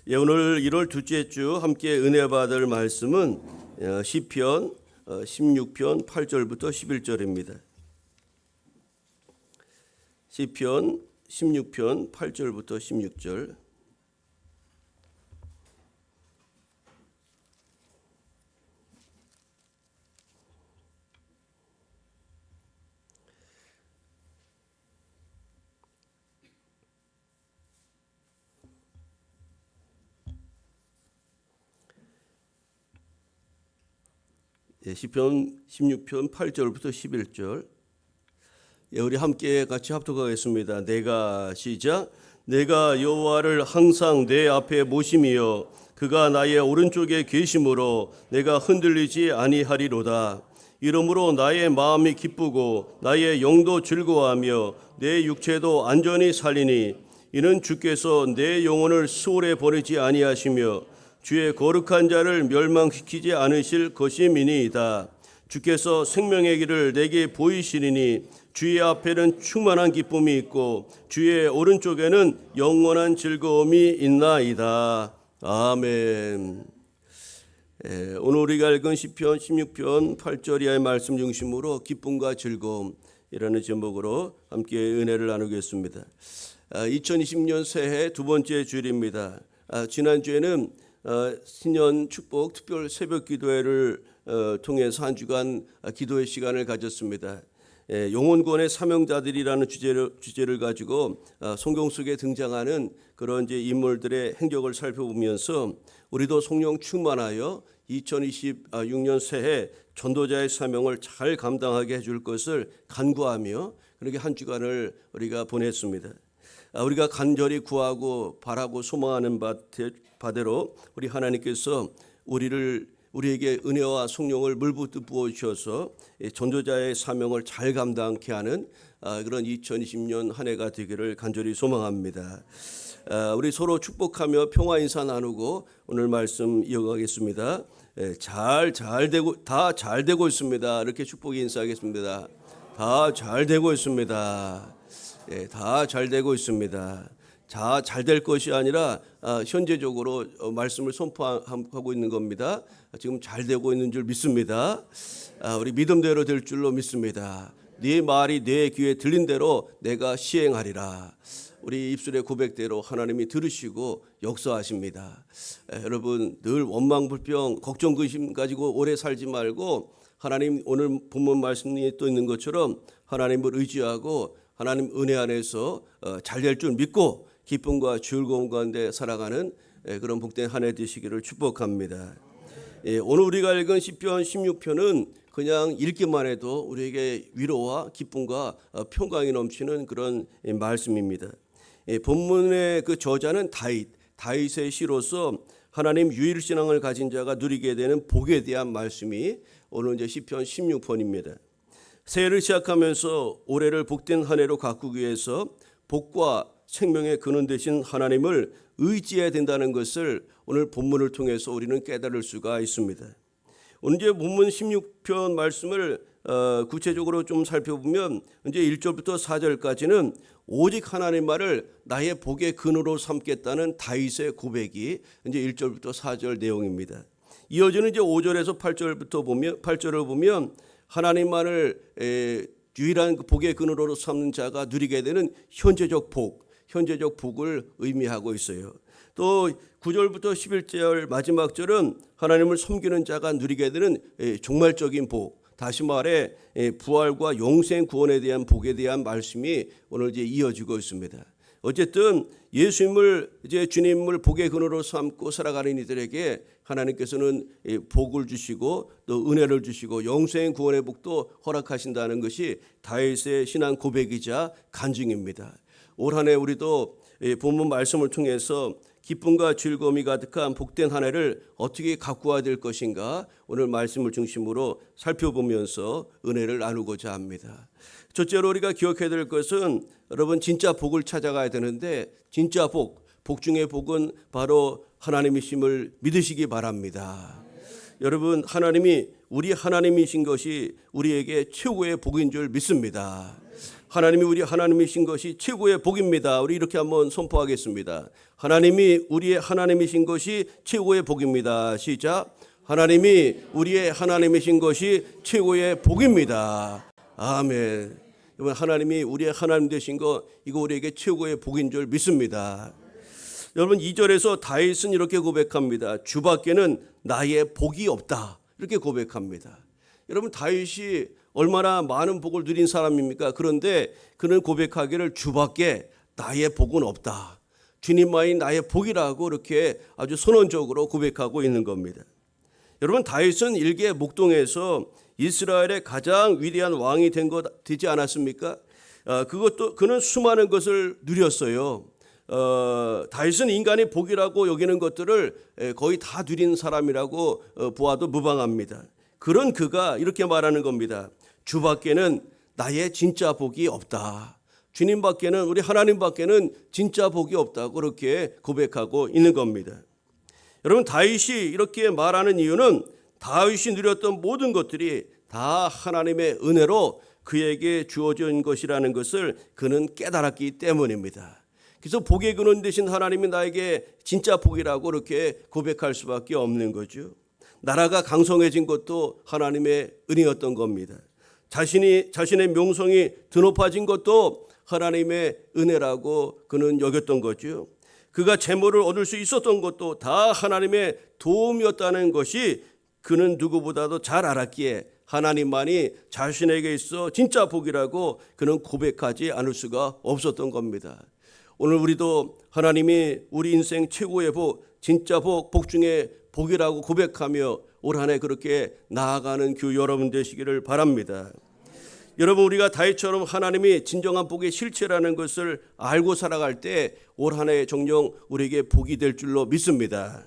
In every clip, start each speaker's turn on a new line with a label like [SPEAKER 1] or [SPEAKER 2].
[SPEAKER 1] 오늘 1월 둘째 주 함께 은혜 받을 말씀은 시편 16편 8절부터 11절입니다. 시편 16편 8절부터 16절. 시편 16편 8절부터 11절. 우리 함께 같이 합독하겠습니다. 내가 시작. 내가 여호와를 항상 내 앞에 모심이여 그가 나의 오른쪽에 계심으로 내가 흔들리지 아니하리로다. 이러므로 나의 마음이 기쁘고 나의 영도 즐거워하며 내 육체도 안전히 살리니 이는 주께서 내 영혼을 수월에 버리지 아니하시며 주의 거룩한 자를 멸망시키지 않으실 것임이니이다. 주께서 생명의 길을 내게 보이시리니 주의 앞에는 충만한 기쁨이 있고 주의 오른쪽에는 영원한 즐거움이 있나이다. 아멘. 오늘 우리가 읽은 시편 16편 8절 이하의 말씀 중심으로 기쁨과 즐거움이라는 제목으로 함께 은혜를 나누겠습니다. 2020년 새해 두 번째 주일입니다. 지난주에는 신년 축복 특별 새벽 기도회를 통해서 한 주간 기도의 시간을 가졌습니다. 영혼구원의 사명자들이라는 주제를 가지고 성경 속에 등장하는 그런 이제 인물들의 행적을 살펴보면서 우리도 성령 충만하여 2026년 새해 전도자의 사명을 잘 감당하게 해줄 것을 간구하며 그렇게 한 주간을 우리가 보냈습니다. 우리가 간절히 구하고 바라고 소망하는 바대로 우리 하나님께서 우리에게 은혜와 성령을 물붓듯 부어주셔서 전도자의 사명을 잘 감당케 하는 그런 2020년 한 해가 되기를 간절히 소망합니다. 우리 서로 축복하며 평화 인사 나누고 오늘 말씀 이어가겠습니다. 다 잘 되고 있습니다. 이렇게 축복 인사하겠습니다. 다 잘 되고 있습니다. 다 잘 되고 있습니다. 잘 될 것이 아니라 현재적으로 말씀을 선포하고 있는 겁니다. 지금 잘 되고 있는 줄 믿습니다. 우리 믿음대로 될 줄로 믿습니다. 네 말이 내 귀에 들린 대로 내가 시행하리라. 우리 입술의 고백대로 하나님이 들으시고 역사하십니다. 여러분 늘 원망 불평 걱정 근심 가지고 오래 살지 말고 하나님 오늘 본문 말씀이 또 있는 것처럼 하나님을 의지하고 하나님 은혜 안에서 잘 될 줄 믿고 기쁨과 즐거움 가운데 살아가는 그런 복된 한 해 되시기를 축복합니다. 오늘 우리가 읽은 시편 16편은 그냥 읽기만 해도 우리에게 위로와 기쁨과 평강이 넘치는 그런 말씀입니다. 본문의 그 저자는 다윗의 시로서 하나님 유일신앙을 가진 자가 누리게 되는 복에 대한 말씀이 오늘 이제 시편 16편입니다. 새해를 시작하면서 올해를 복된 한 해로 가꾸기 위해서 복과 생명의 근원 되신 하나님을 의지해야 된다는 것을 오늘 본문을 통해서 우리는 깨달을 수가 있습니다. 오늘 이제 본문 16편 말씀을 구체적으로 좀 살펴보면 이제 1절부터 4절까지는 오직 하나님만을 나의 복의 근원으로 삼겠다는 다윗의 고백이 이제 1절부터 4절 내용입니다. 이어지는 이제 5절에서 8절을 보면 하나님만을 유일한 복의 근원으로 삼는 자가 누리게 되는 현재적 복을 의미하고 있어요. 또 9절부터 11절 마지막 절은 하나님을 섬기는 자가 누리게 되는 종말적인 복, 다시 말해 부활과 영생 구원에 대한 복에 대한 말씀이 오늘 이제 이어지고 있습니다. 어쨌든 예수님을 이제 주님을 복의 근원으로 삼고 살아가는 이들에게 하나님께서는 복을 주시고 또 은혜를 주시고 영생 구원의 복도 허락하신다는 것이 다윗의 신앙 고백이자 간증입니다. 올 한 해 우리도 본문 말씀을 통해서 기쁨과 즐거움이 가득한 복된 한 해를 어떻게 가꾸어야 될 것인가 오늘 말씀을 중심으로 살펴보면서 은혜를 나누고자 합니다. 첫째로 우리가 기억해야 될 것은 여러분 진짜 복을 찾아가야 되는데 진짜 복 중의 복은 바로 하나님이심을 믿으시기 바랍니다. 여러분, 하나님이 우리 하나님이신 것이 우리에게 최고의 복인 줄 믿습니다. 하나님이 우리 하나님이신 것이 최고의 복입니다. 우리 이렇게 한번 선포하겠습니다. 하나님이 우리의 하나님이신 것이 최고의 복입니다. 시작. 하나님이 우리의 하나님이신 것이 최고의 복입니다. 아멘. 여러분, 하나님이 우리의 하나님 되신 거, 이거 우리에게 최고의 복인 줄 믿습니다. 여러분, 2절에서 다윗은 이렇게 고백합니다. 주밖에는 나의 복이 없다. 이렇게 고백합니다. 여러분, 다윗이 얼마나 많은 복을 누린 사람입니까? 그런데 그는 고백하기를 주밖에 나의 복은 없다. 주님만이 나의 복이라고 이렇게 아주 선언적으로 고백하고 있는 겁니다. 여러분, 다윗은 일개 목동에서 이스라엘의 가장 위대한 왕이 되지 않았습니까? 그것도 그는 수많은 것을 누렸어요. 다윗은 인간의 복이라고 여기는 것들을 거의 다 누린 사람이라고 보아도 무방합니다. 그런 그가 이렇게 말하는 겁니다. 주밖에는 나의 진짜 복이 없다. 주님 밖에는, 우리 하나님 밖에는 진짜 복이 없다고 그렇게 고백하고 있는 겁니다. 여러분, 다윗이 이렇게 말하는 이유는 다윗이 누렸던 모든 것들이 다 하나님의 은혜로 그에게 주어진 것이라는 것을 그는 깨달았기 때문입니다. 그래서 복의 근원 되신 하나님이 나에게 진짜 복이라고 이렇게 고백할 수밖에 없는 거죠. 나라가 강성해진 것도 하나님의 은혜였던 겁니다. 자신의 명성이 드높아진 것도 하나님의 은혜라고 그는 여겼던 거죠. 그가 재물을 얻을 수 있었던 것도 다 하나님의 도움이었다는 것이 그는 누구보다도 잘 알았기에 하나님만이 자신에게 있어 진짜 복이라고 그는 고백하지 않을 수가 없었던 겁니다. 오늘 우리도 하나님이 우리 인생 최고의 복, 진짜 복 중에 복이라고 고백하며 올 한 해 그렇게 나아가는 교회 여러분 되시기를 바랍니다. 여러분, 우리가 다윗처럼 하나님이 진정한 복의 실체라는 것을 알고 살아갈 때 올 한 해 정녕 우리에게 복이 될 줄로 믿습니다.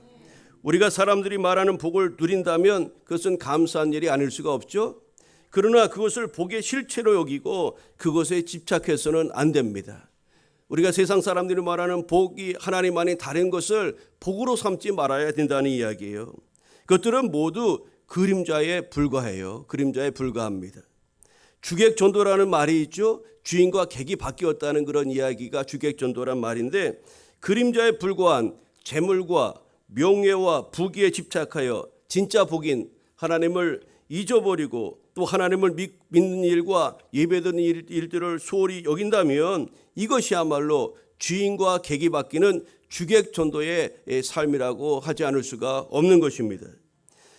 [SPEAKER 1] 우리가 사람들이 말하는 복을 누린다면 그것은 감사한 일이 아닐 수가 없죠. 그러나 그것을 복의 실체로 여기고 그것에 집착해서는 안 됩니다. 우리가 세상 사람들이 말하는 복이 하나님 안에 다른 것을 복으로 삼지 말아야 된다는 이야기예요. 그것들은 모두 그림자에 불과해요. 그림자에 불과합니다. 주객전도라는 말이 있죠. 주인과 객이 바뀌었다는 그런 이야기가 주객전도란 말인데, 그림자에 불과한 재물과 명예와 부귀에 집착하여 진짜 복인 하나님을 잊어버리고 또 하나님을 믿는 일과 예배드리는 일들을 소홀히 여긴다면 이것이야말로 주인과 객이 바뀌는 주객전도의 삶이라고 하지 않을 수가 없는 것입니다.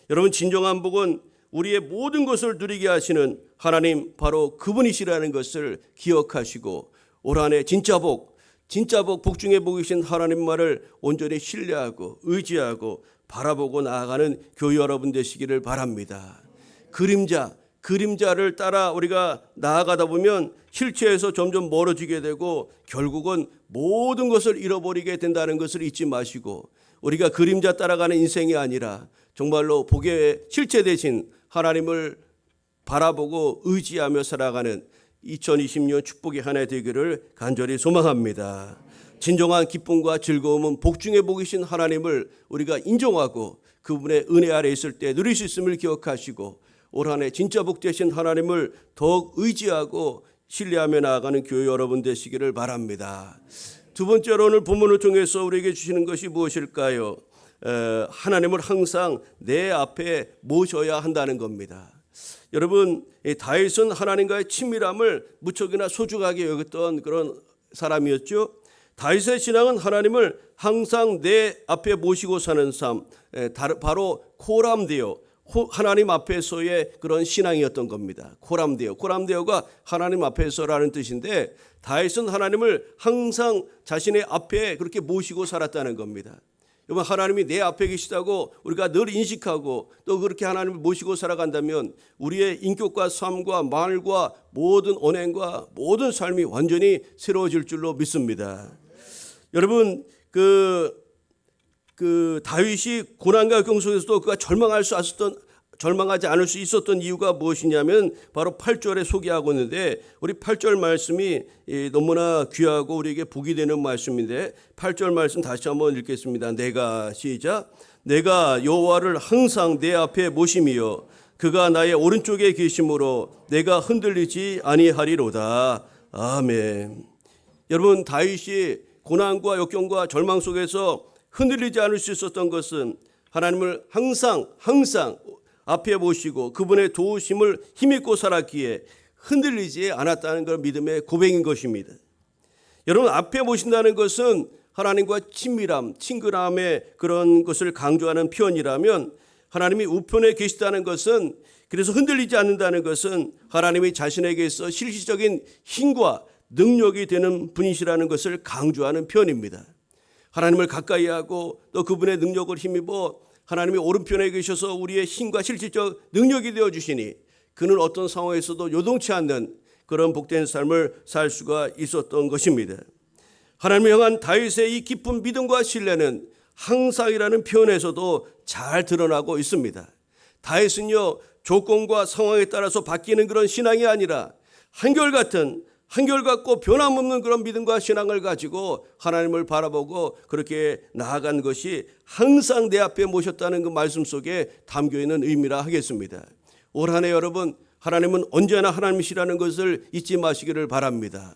[SPEAKER 1] 여러분, 진정한 복은 우리의 모든 것을 누리게 하시는 하나님, 바로 그분이시라는 것을 기억하시고 올 한 해 진짜 복 중에 복이신 하나님 말을 온전히 신뢰하고 의지하고 바라보고 나아가는 교회 여러분 되시기를 바랍니다. 그림자를 따라 우리가 나아가다 보면 실체에서 점점 멀어지게 되고 결국은 모든 것을 잃어버리게 된다는 것을 잊지 마시고, 우리가 그림자 따라가는 인생이 아니라 정말로 복의 실체 대신 하나님을 바라보고 의지하며 살아가는 2020년 축복의 한 해 되기를 간절히 소망합니다. 진정한 기쁨과 즐거움은 복 중에 복이신 하나님을 우리가 인정하고 그분의 은혜 아래 있을 때 누릴 수 있음을 기억하시고 올 한 해 진짜 복 되신 하나님을 더욱 의지하고 신뢰하며 나아가는 교회 여러분 되시기를 바랍니다. 두 번째로 오늘 본문을 통해서 우리에게 주시는 것이 무엇일까요? 하나님을 항상 내 앞에 모셔야 한다는 겁니다. 여러분, 다윗은 하나님과의 친밀함을 무척이나 소중하게 여겼던 그런 사람이었죠. 다윗의 신앙은 하나님을 항상 내 앞에 모시고 사는 삶, 바로 코람데오, 하나님 앞에서의 그런 신앙이었던 겁니다. 코람데오가 하나님 앞에서라는 뜻인데, 다윗은 하나님을 항상 자신의 앞에 그렇게 모시고 살았다는 겁니다. 여러분, 하나님이 내 앞에 계시다고 우리가 늘 인식하고 또 그렇게 하나님을 모시고 살아간다면 우리의 인격과 삶과 말과 모든 언행과 모든 삶이 완전히 새로워질 줄로 믿습니다. 여러분, 그 다윗이 고난과 경속에서도 그가 절망하지 않을 수 있었던 이유가 무엇이냐면 바로 8절에 소개하고 있는데, 우리 8절 말씀이 너무나 귀하고 우리에게 복이 되는 말씀인데, 8절 말씀 다시 한번 읽겠습니다. 시작. 내가 여호와를 항상 내 앞에 모심이요 그가 나의 오른쪽에 계심으로 내가 흔들리지 아니하리로다. 아멘. 여러분, 다윗이 고난과 역경과 절망 속에서 흔들리지 않을 수 있었던 것은 하나님을 항상 앞에 모시고 그분의 도우심을 힘입고 살았기에 흔들리지 않았다는 걸 믿음의 고백인 것입니다. 여러분, 앞에 모신다는 것은 하나님과 친밀함, 친근함의 그런 것을 강조하는 표현이라면, 하나님이 우편에 계시다는 것은, 그래서 흔들리지 않는다는 것은 하나님이 자신에게서 실질적인 힘과 능력이 되는 분이시라는 것을 강조하는 표현입니다. 하나님을 가까이 하고 또 그분의 능력을 힘입어 하나님이 오른편에 계셔서 우리의 힘과 실질적 능력이 되어 주시니 그는 어떤 상황에서도 요동치 않는 그런 복된 삶을 살 수가 있었던 것입니다. 하나님을 향한 다윗의 이 깊은 믿음과 신뢰는 항상이라는 표현에서도 잘 드러나고 있습니다. 다윗은요, 조건과 상황에 따라서 바뀌는 그런 신앙이 아니라 한결같고 변함없는 그런 믿음과 신앙을 가지고 하나님을 바라보고 그렇게 나아간 것이 항상 내 앞에 모셨다는 그 말씀 속에 담겨 있는 의미라 하겠습니다. 올 한 해 여러분, 하나님은 언제나 하나님이시라는 것을 잊지 마시기를 바랍니다.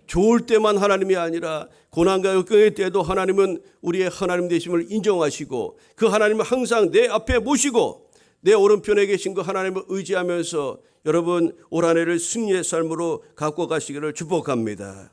[SPEAKER 1] 좋을 때만 하나님이 아니라 고난과 역경의 때도 하나님은 우리의 하나님 되심을 인정하시고 그 하나님을 항상 내 앞에 모시고 내 오른편에 계신 그 하나님을 의지하면서 여러분, 올 한 해를 승리의 삶으로 갖고 가시기를 축복합니다.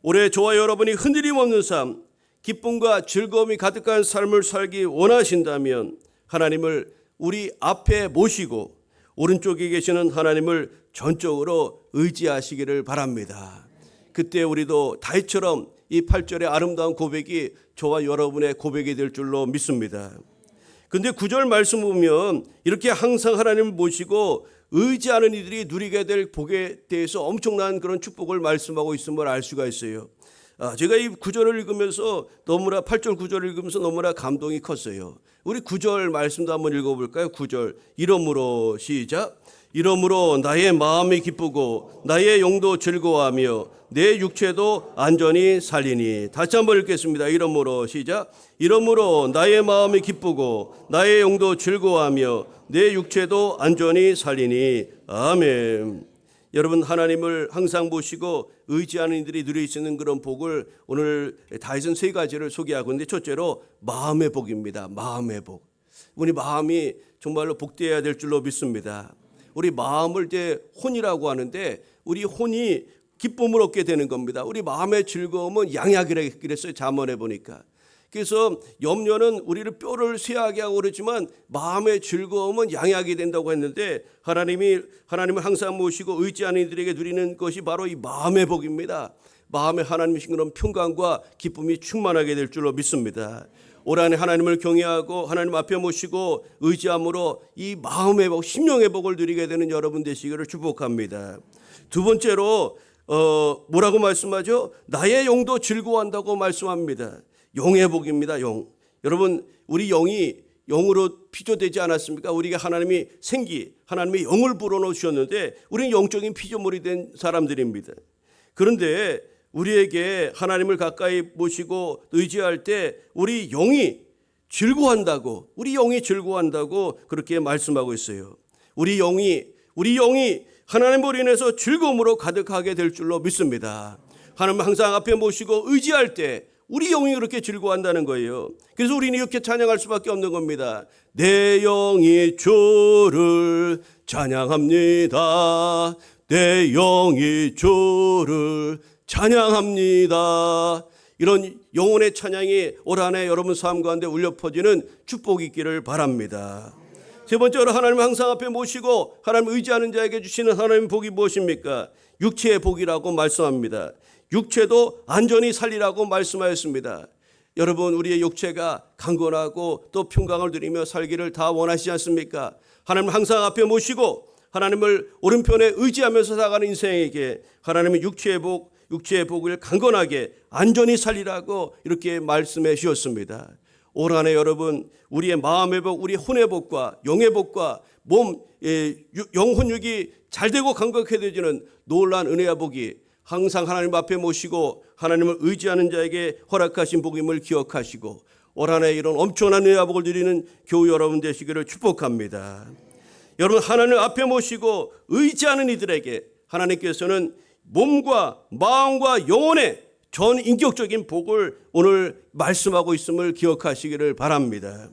[SPEAKER 1] 올해 저와 여러분이 흔들림 없는 삶, 기쁨과 즐거움이 가득한 삶을 살기 원하신다면 하나님을 우리 앞에 모시고 오른쪽에 계시는 하나님을 전적으로 의지하시기를 바랍니다. 그때 우리도 다윗처럼 이 8절의 아름다운 고백이 저와 여러분의 고백이 될 줄로 믿습니다. 근데 9절 말씀 보면 이렇게 항상 하나님을 모시고 의지하는 이들이 누리게 될 복에 대해서 엄청난 그런 축복을 말씀하고 있음을 알 수가 있어요. 제가 이 9절을 읽으면서 8절 9절을 읽으면서 너무나 감동이 컸어요. 우리 9절 말씀도 한번 읽어볼까요? 9절. 이러므로 시작. 이러므로 나의 마음이 기쁘고 나의 영도 즐거워하며 내 육체도 안전히 살리니. 다시 한번 읽겠습니다. 이러므로 시작. 이러므로 나의 마음이 기쁘고 나의 영도 즐거워하며 내 육체도 안전히 살리니. 아멘. 여러분, 하나님을 항상 보시고 의지하는 이들이 누릴 수 있는 그런 복을 오늘 다윗은 3가지를 소개하고 있는데, 첫째로 마음의 복입니다. 마음의 복. 우리 마음이 정말로 복되어야 될 줄로 믿습니다. 우리 마음을 이제 혼이라고 하는데, 우리 혼이 기쁨을 얻게 되는 겁니다. 우리 마음의 즐거움은 양약이라고 그랬어요. 잠언에 보니까. 그래서 염려는 우리를 뼈를 쇠하게 하고 그러지만 마음의 즐거움은 양약이 된다고 했는데, 하나님을 항상 모시고 의지하는 이들에게 누리는 것이 바로 이 마음의 복입니다. 마음에 하나님이신 그런 평강과 기쁨이 충만하게 될 줄로 믿습니다. 올 한해 하나님을 경외하고 하나님 앞에 모시고 의지함으로 이 마음의 복, 심령의 복을 누리게 되는 여러분 되시기를 축복합니다. 두 번째로 뭐라고 말씀하죠? 나의 영도 즐거워한다고 말씀합니다. 영의 복입니다. 영. 여러분, 우리 영이 영으로 피조되지 않았습니까? 우리가 하나님이 하나님의 영을 불어넣으셨는데 우리는 영적인 피조물이 된 사람들입니다. 그런데 우리에게 하나님을 가까이 모시고 의지할 때 우리 영이 즐거워한다고 그렇게 말씀하고 있어요. 우리 영이 하나님으로 인해서 즐거움으로 가득하게 될 줄로 믿습니다. 하나님 항상 앞에 모시고 의지할 때 우리 영이 그렇게 즐거워한다는 거예요. 그래서 우리는 이렇게 찬양할 수밖에 없는 겁니다. 내 영이 주를 찬양합니다. 내 영이 주를 찬양합니다. 이런 영혼의 찬양이 올 한 해 여러분 삶 가운데 울려 퍼지는 축복이 있기를 바랍니다. 세 번째로, 하나님 항상 앞에 모시고 하나님 의지하는 자에게 주시는 하나님의 복이 무엇입니까? 육체의 복이라고 말씀합니다. 육체도 안전히 살리라고 말씀하였습니다. 여러분, 우리의 육체가 강건하고 또 평강을 누리며 살기를 다 원하시지 않습니까? 하나님 항상 앞에 모시고 하나님을 오른편에 의지하면서 살아가는 인생에게 하나님의 육체의 복을 강건하게 안전히 살리라고 이렇게 말씀해 주셨습니다. 올 한 해 여러분 우리의 마음의 복, 우리 혼의 복과 영의 복과 몸 영혼육이 잘되고 강건해지는 놀라운 은혜와 복이 항상 하나님 앞에 모시고 하나님을 의지하는 자에게 허락하신 복임을 기억하시고 올 한 해 이런 엄청난 은혜와 복을 누리는 교우 여러분 되시기를 축복합니다. 여러분 하나님 앞에 모시고 의지하는 이들에게 하나님께서는 몸과 마음과 영혼의 전 인격적인 복을 오늘 말씀하고 있음을 기억하시기를 바랍니다.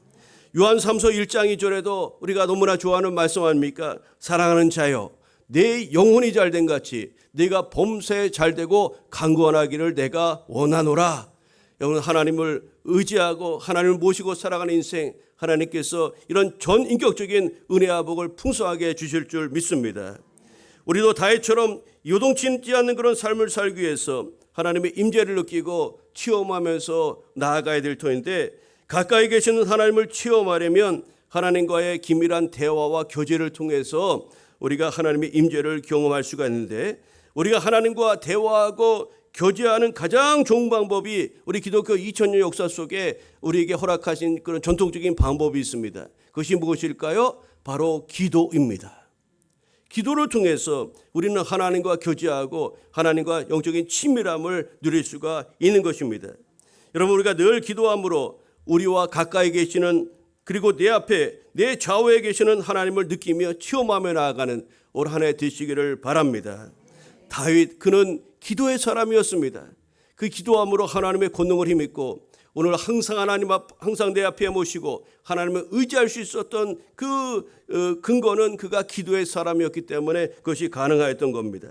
[SPEAKER 1] 요한 3서 1장 2절에도 우리가 너무나 좋아하는 말씀 아닙니까? 사랑하는 자여 내 영혼이 잘된 같이 네가 범사에 잘되고 강건하기를 내가 원하노라. 여러분 하나님을 의지하고 하나님을 모시고 살아가는 인생 하나님께서 이런 전 인격적인 은혜와 복을 풍성하게 주실 줄 믿습니다. 우리도 다윗처럼 요동치지 않는 그런 삶을 살기 위해서 하나님의 임재를 느끼고 체험하면서 나아가야 될 터인데 가까이 계시는 하나님을 체험하려면 하나님과의 긴밀한 대화와 교제를 통해서 우리가 하나님의 임재를 경험할 수가 있는데 우리가 하나님과 대화하고 교제하는 가장 좋은 방법이 우리 기독교 2000년 역사 속에 우리에게 허락하신 그런 전통적인 방법이 있습니다. 그것이 무엇일까요? 바로 기도입니다. 기도를 통해서 우리는 하나님과 교제하고 하나님과 영적인 친밀함을 누릴 수가 있는 것입니다. 여러분 우리가 늘 기도함으로 우리와 가까이 계시는 그리고 내 앞에 내 좌우에 계시는 하나님을 느끼며 체험하며 나아가는 올 한 해 되시기를 바랍니다. 다윗 그는 기도의 사람이었습니다. 그 기도함으로 하나님의 권능을 힘입고 오늘 항상 내 앞에 모시고 하나님을 의지할 수 있었던 그 근거는 그가 기도의 사람이었기 때문에 그것이 가능하였던 겁니다.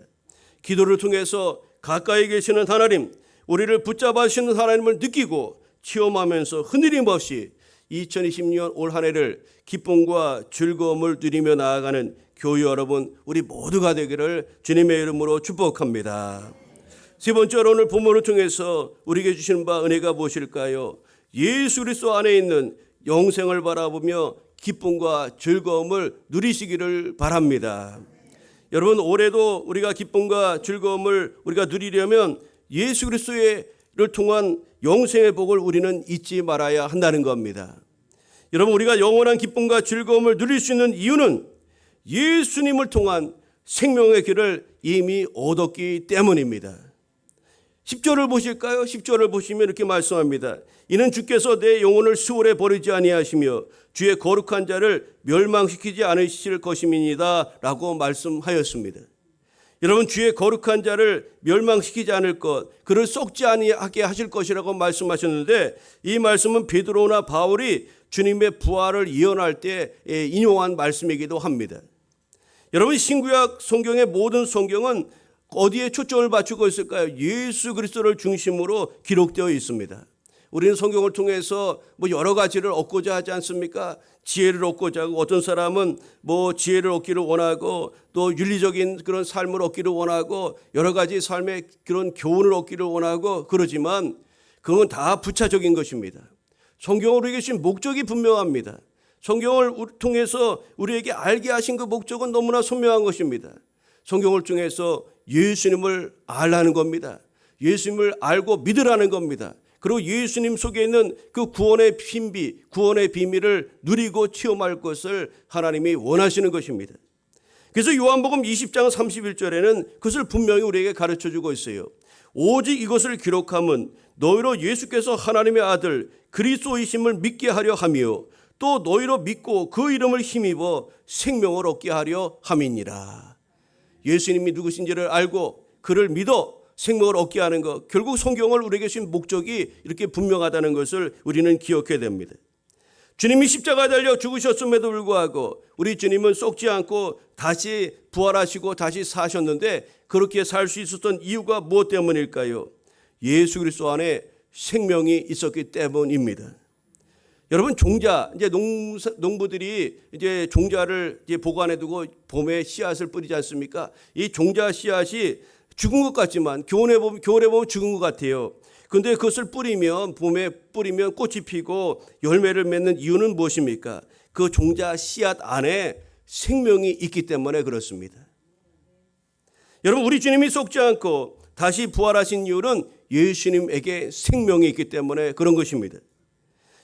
[SPEAKER 1] 기도를 통해서 가까이 계시는 하나님, 우리를 붙잡아 주시는 하나님을 느끼고 체험하면서 흔들림 없이 2020년 올 한 해를 기쁨과 즐거움을 누리며 나아가는 교우 여러분 우리 모두가 되기를 주님의 이름으로 축복합니다. 세 번째로 오늘 본문을 통해서 우리에게 주시는 바 은혜가 무엇일까요? 예수 그리스도 안에 있는 영생을 바라보며 기쁨과 즐거움을 누리시기를 바랍니다. 여러분 올해도 우리가 기쁨과 즐거움을 우리가 누리려면 예수 그리스도를 통한 영생의 복을 우리는 잊지 말아야 한다는 겁니다. 여러분 우리가 영원한 기쁨과 즐거움을 누릴 수 있는 이유는 예수님을 통한 생명의 길을 이미 얻었기 때문입니다. 10절을 보실까요? 10절을 보시면 이렇게 말씀합니다. 이는 주께서 내 영혼을 수월에 버리지 아니하시며 주의 거룩한 자를 멸망시키지 않으실 것임이니이다 라고 말씀하였습니다. 여러분 주의 거룩한 자를 멸망시키지 않을 것, 그를 썩지 아니하게 하실 것이라고 말씀하셨는데 이 말씀은 베드로나 바울이 주님의 부활을 예언할 때 인용한 말씀이기도 합니다. 여러분 신구약 성경의 모든 성경은 어디에 초점을 맞추고 있을까요? 예수 그리스도를 중심으로 기록되어 있습니다. 우리는 성경을 통해서 여러 가지를 얻고자 하지 않습니까? 지혜를 얻고자 하고 어떤 사람은 지혜를 얻기를 원하고 또 윤리적인 그런 삶을 얻기를 원하고 여러 가지 삶의 그런 교훈을 얻기를 원하고 그러지만 그건 다 부차적인 것입니다. 성경으로 계신 목적이 분명합니다. 성경을 통해서 우리에게 알게 하신 그 목적은 너무나 선명한 것입니다. 성경을 통해서 예수님을 알라는 겁니다. 예수님을 알고 믿으라는 겁니다. 그리고 예수님 속에 있는 그 구원의 신비, 구원의 비밀을 누리고 체험할 것을 하나님이 원하시는 것입니다. 그래서 요한복음 20장 31절에는 그것을 분명히 우리에게 가르쳐주고 있어요. 오직 이것을 기록함은 너희로 예수께서 하나님의 아들 그리스도이심을 믿게 하려 하며 또 너희로 믿고 그 이름을 힘입어 생명을 얻게 하려 함이니라. 예수님이 누구신지를 알고 그를 믿어 생명을 얻게 하는 것, 결국 성경을 우리에게 주신 목적이 이렇게 분명하다는 것을 우리는 기억해야 됩니다. 주님이 십자가에 달려 죽으셨음에도 불구하고 우리 주님은 썩지 않고 다시 부활하시고 다시 사셨는데 그렇게 살 수 있었던 이유가 무엇 때문일까요? 예수 그리스도 안에 생명이 있었기 때문입니다. 여러분 종자, 이제 농부들이 이제 종자를 이제 보관해 두고 봄에 씨앗을 뿌리지 않습니까? 이 종자 씨앗이 죽은 것 같지만 겨울에 보면 죽은 것 같아요. 그런데 그것을 뿌리면 봄에 뿌리면 꽃이 피고 열매를 맺는 이유는 무엇입니까? 그 종자 씨앗 안에 생명이 있기 때문에 그렇습니다. 여러분 우리 주님이 썩지 않고 다시 부활하신 이유는 예수님에게 생명이 있기 때문에 그런 것입니다.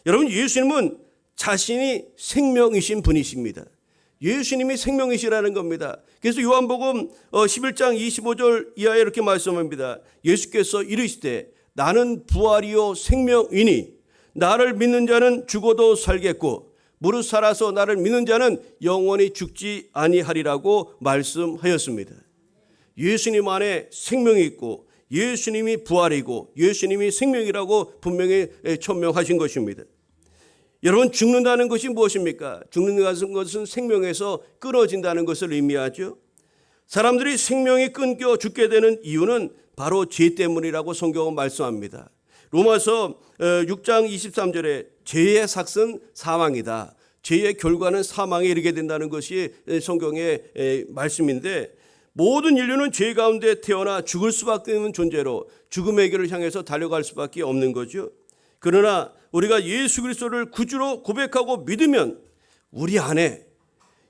[SPEAKER 1] 여러분, 예수님은 자신이 생명이신 분이십니다. 예수님이 생명이시라는 겁니다. 그래서 요한복음 11장 25절 이하에 이렇게 말씀합니다. 예수께서 이르시되 나는 부활이요 생명이니 나를 믿는 자는 죽어도 살겠고 무릇 살아서 나를 믿는 자는 영원히 죽지 아니하리라고 말씀하였습니다. 예수님 안에 생명이 있고 예수님이 부활이고 예수님이 생명이라고 분명히 천명하신 것입니다. 여러분, 죽는다는 것이 무엇입니까? 죽는다는 것은 생명에서 끊어진다는 것을 의미하죠. 사람들이 생명이 끊겨 죽게 되는 이유는 바로 죄 때문이라고 성경은 말씀합니다. 로마서 6장 23절에 죄의 삭은 사망이다. 죄의 결과는 사망에 이르게 된다는 것이 성경의 말씀인데, 모든 인류는 죄 가운데 태어나 죽을 수밖에 없는 존재로 죽음의 길을 향해서 달려갈 수밖에 없는 거죠. 그러나 우리가 예수 그리스도를 구주로 고백하고 믿으면 우리 안에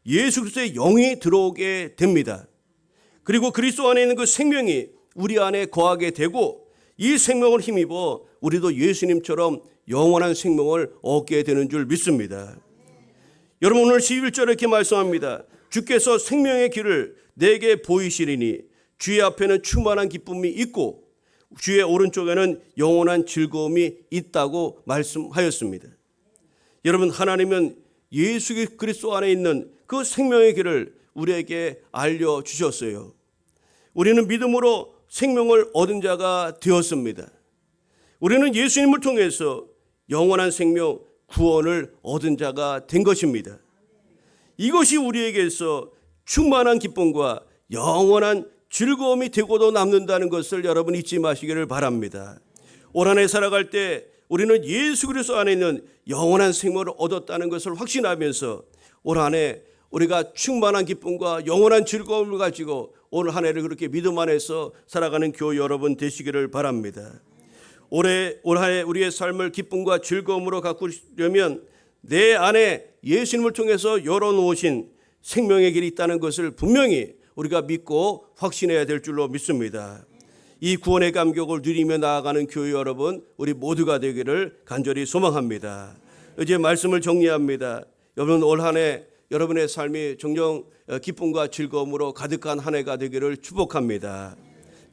[SPEAKER 1] 예수 그리스도의 영이 들어오게 됩니다. 그리고 그리스도 안에 있는 그 생명이 우리 안에 거하게 되고 이 생명을 힘입어 우리도 예수님처럼 영원한 생명을 얻게 되는 줄 믿습니다. 여러분, 오늘 11절에 이렇게 말씀합니다. 주께서 생명의 길을 내게 보이시리니 주의 앞에는 충만한 기쁨이 있고 주의 오른쪽에는 영원한 즐거움이 있다고 말씀하였습니다. 여러분, 하나님은 예수 그리스도 안에 있는 그 생명의 길을 우리에게 알려주셨어요. 우리는 믿음으로 생명을 얻은 자가 되었습니다. 우리는 예수님을 통해서 영원한 생명, 구원을 얻은 자가 된 것입니다. 이것이 우리에게서 충만한 기쁨과 영원한 즐거움이 되고도 남는다는 것을 여러분 잊지 마시기를 바랍니다. 올 한 해 살아갈 때 우리는 예수 그리스도 안에 있는 영원한 생명을 얻었다는 것을 확신하면서 올 한 해 우리가 충만한 기쁨과 영원한 즐거움을 가지고 오늘 한 해를 그렇게 믿음 안에서 살아가는 교회 여러분 되시기를 바랍니다. 올 한 해 우리의 삶을 기쁨과 즐거움으로 가꾸려면 내 안에 예수님을 통해서 열어놓으신 생명의 길이 있다는 것을 분명히 우리가 믿고 확신해야 될 줄로 믿습니다. 이 구원의 감격을 누리며 나아가는 교회 여러분, 우리 모두가 되기를 간절히 소망합니다. 이제 말씀을 정리합니다. 여러분, 올 한 해 여러분의 삶이 정녕 기쁨과 즐거움으로 가득한 한 해가 되기를 축복합니다.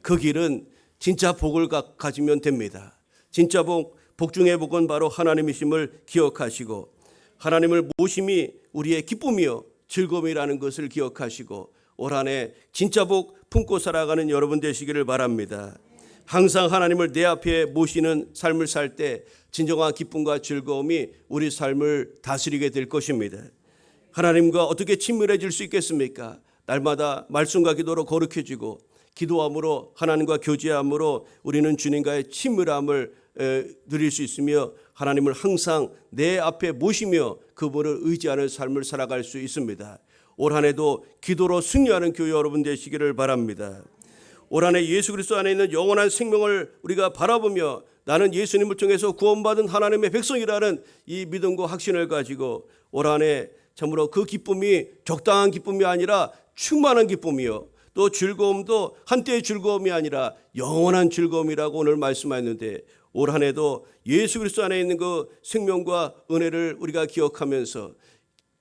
[SPEAKER 1] 그 길은 진짜 복을 가지면 됩니다. 진짜 복 중의 복은 바로 하나님이심을 기억하시고 하나님을 모심이 우리의 기쁨이요 즐거움이라는 것을 기억하시고 올 한 해 진짜 복 품고 살아가는 여러분 되시기를 바랍니다. 항상 하나님을 내 앞에 모시는 삶을 살 때 진정한 기쁨과 즐거움이 우리 삶을 다스리게 될 것입니다. 하나님과 어떻게 친밀해질 수 있겠습니까? 날마다 말씀과 기도로 거룩해지고 기도함으로 하나님과 교제함으로 우리는 주님과의 친밀함을 누릴 수 있으며 하나님을 항상 내 앞에 모시며 그분을 의지하는 삶을 살아갈 수 있습니다. 올 한 해도 기도로 승리하는 교회 여러분 되시기를 바랍니다. 올 한 해 예수 그리스도 안에 있는 영원한 생명을 우리가 바라보며 나는 예수님을 통해서 구원받은 하나님의 백성이라는 이 믿음과 확신을 가지고 올 한 해 참으로 그 기쁨이 적당한 기쁨이 아니라 충만한 기쁨이요 또 즐거움도 한때의 즐거움이 아니라 영원한 즐거움이라고 오늘 말씀하였는데 올 한 해도 예수 그리스도 안에 있는 그 생명과 은혜를 우리가 기억하면서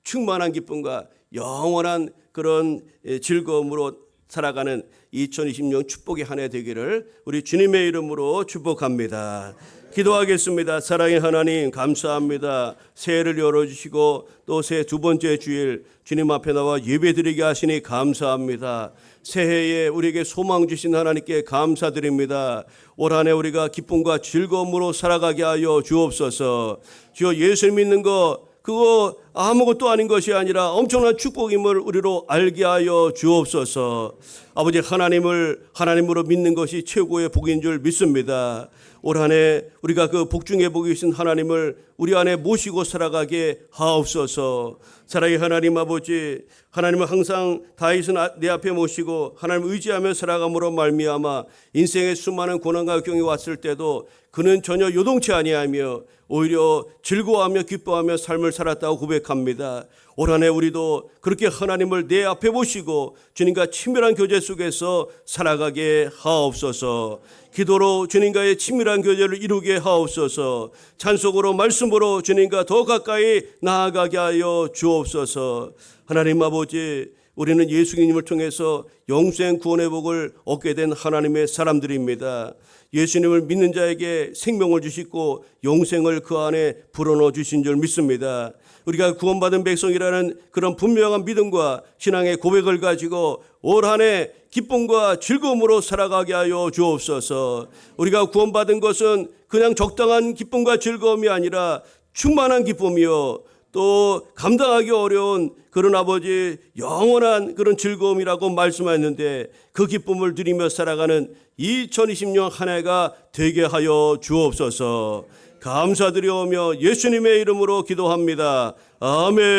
[SPEAKER 1] 충만한 기쁨과 영원한 그런 즐거움으로 살아가는 2020년 축복의 한 해 되기를 우리 주님의 이름으로 축복합니다. 기도하겠습니다. 사랑의 하나님 감사합니다. 새해를 열어주시고 또 새해 두 번째 주일 주님 앞에 나와 예배드리게 하시니 감사합니다. 새해에 우리에게 소망 주신 하나님께 감사드립니다. 올 한 해 우리가 기쁨과 즐거움으로 살아가게 하여 주옵소서. 주여, 예수 믿는 거 그거 아무것도 아닌 것이 아니라 엄청난 축복임을 우리로 알게 하여 주옵소서. 아버지, 하나님으로 믿는 것이 최고의 복인 줄 믿습니다. 올 한 해 우리가 그 복 중에 복이신 하나님을 우리 안에 모시고 살아가게 하옵소서. 사랑의 하나님 아버지, 하나님은 항상 다윗은 내 앞에 모시고 하나님을 의지하며 살아감으로 말미암아 인생의 수많은 고난과 역경이 왔을 때도 그는 전혀 요동치 아니하며 오히려 즐거워하며 기뻐하며 삶을 살았다고 고백합니다. 올 한 해 우리도 그렇게 하나님을 내 앞에 모시고 주님과 친밀한 교제 속에서 살아가게 하옵소서. 기도로 주님과의 친밀한 교제를 이루게 하옵소서. 찬송으로 말씀 말씀으로 주님과 더 가까이 나아가게 하여 주옵소서. 하나님 아버지, 우리는 예수님을 통해서 영생 구원의 복을 얻게 된 하나님의 사람들입니다. 예수님을 믿는 자에게 생명을 주시고 영생을 그 안에 불어넣어 주신 줄 믿습니다. 우리가 구원받은 백성이라는 그런 분명한 믿음과 신앙의 고백을 가지고 올 한 해 기쁨과 즐거움으로 살아가게 하여 주옵소서. 우리가 구원받은 것은 그냥 적당한 기쁨과 즐거움이 아니라 충만한 기쁨이요, 또 감당하기 어려운 그런 아버지 영원한 그런 즐거움이라고 말씀하셨는데, 그 기쁨을 누리며 살아가는 2020년 한 해가 되게 하여 주옵소서. 감사드리오며 예수님의 이름으로 기도합니다. 아멘.